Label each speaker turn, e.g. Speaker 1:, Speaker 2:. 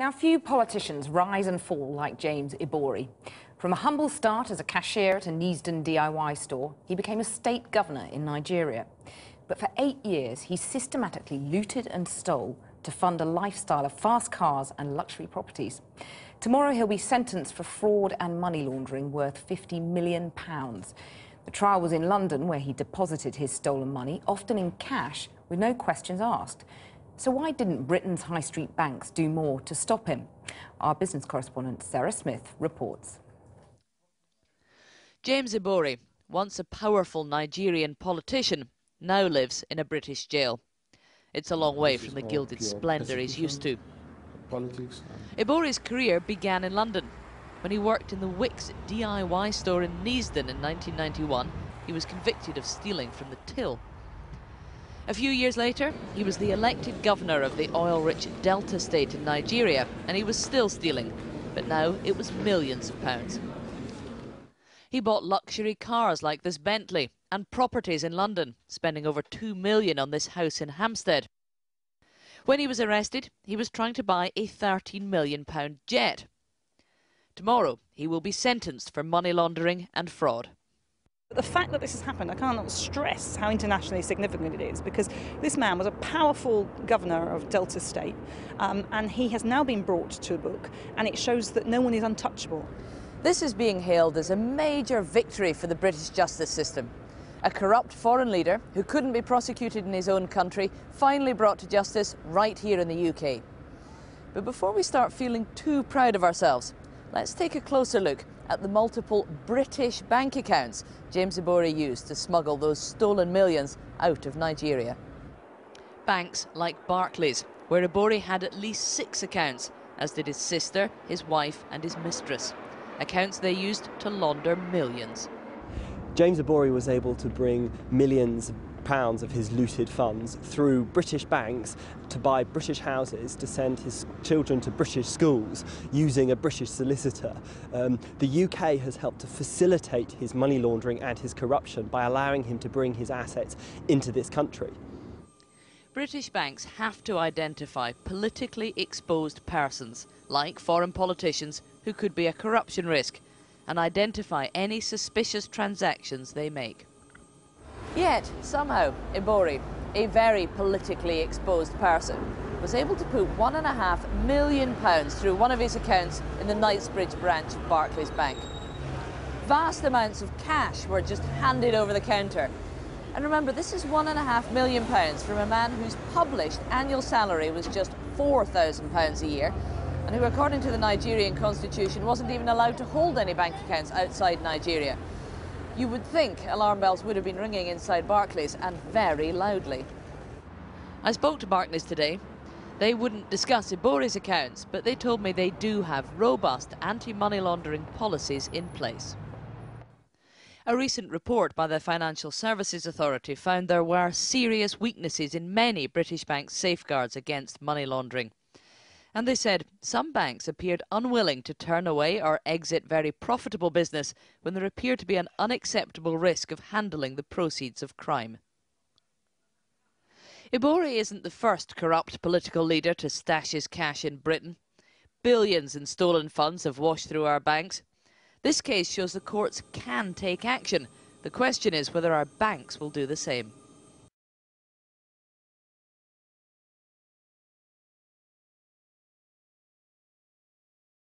Speaker 1: Now, few politicians rise and fall like James Ibori. From a humble start as a cashier at a Neasden DIY store, he became a state governor in Nigeria. But for 8 years, he systematically looted and stole to fund a lifestyle of fast cars and luxury properties. Tomorrow, he'll be sentenced for fraud and money laundering worth £50 million. The trial was in London, where he deposited his stolen money, often in cash, with no questions asked. So why didn't Britain's high street banks do more to stop him? Our business correspondent Sarah Smith reports.
Speaker 2: James Ibori, once a powerful Nigerian politician, now lives in a British jail. It's a long way from the gilded splendour he's used to. Ibori's career began in London. When he worked in the Wicks DIY store in Neasden in 1991, he was convicted of stealing from the till. A few years later, he was the elected governor of the oil-rich Delta state in Nigeria, and he was still stealing, but now it was millions of pounds. He bought luxury cars like this Bentley and properties in London, spending over £2 million on this house in Hampstead. When he was arrested, he was trying to buy a £13 million jet. Tomorrow, he will be sentenced for money laundering and fraud.
Speaker 3: The fact that this has happened, I cannot stress how internationally significant it is, because this man was a powerful governor of Delta State, and he has now been brought to book, and it shows that no one is untouchable.
Speaker 2: This is being hailed as a major victory for the British justice system. A corrupt foreign leader who couldn't be prosecuted in his own country finally brought to justice right here in the UK. But before we start feeling too proud of ourselves, let's take a closer look at the multiple British bank accounts James Ibori used to smuggle those stolen millions out of Nigeria. Banks like Barclays, where Ibori had at least 6 accounts, as did his sister, his wife and his mistress. Accounts they used to launder millions.
Speaker 4: James Ibori was able to bring millions of pounds of his looted funds through British banks to buy British houses, to send his children to British schools using a British solicitor. The UK has helped to facilitate his money laundering and his corruption by allowing him to bring his assets into this country.
Speaker 2: British banks have to identify politically exposed persons, like foreign politicians who could be a corruption risk, and identify any suspicious transactions they make. Yet, somehow, Ibori, a very politically exposed person, was able to put £1.5 million through one of his accounts in the Knightsbridge branch of Barclays Bank. Vast amounts of cash were just handed over the counter. And remember, this is £1.5 million from a man whose published annual salary was just £4,000 a year, and who, according to the Nigerian constitution, wasn't even allowed to hold any bank accounts outside Nigeria. You would think alarm bells would have been ringing inside Barclays, and very loudly. I spoke to Barclays today. They wouldn't discuss Ibori's accounts, but they told me they do have robust anti-money laundering policies in place. A recent report by the Financial Services Authority found there were serious weaknesses in many British banks' safeguards against money laundering. And they said some banks appeared unwilling to turn away or exit very profitable business when there appeared to be an unacceptable risk of handling the proceeds of crime. Ibori isn't the first corrupt political leader to stash his cash in Britain. Billions in stolen funds have washed through our banks. This case shows the courts can take action. The question is whether our banks will do the same.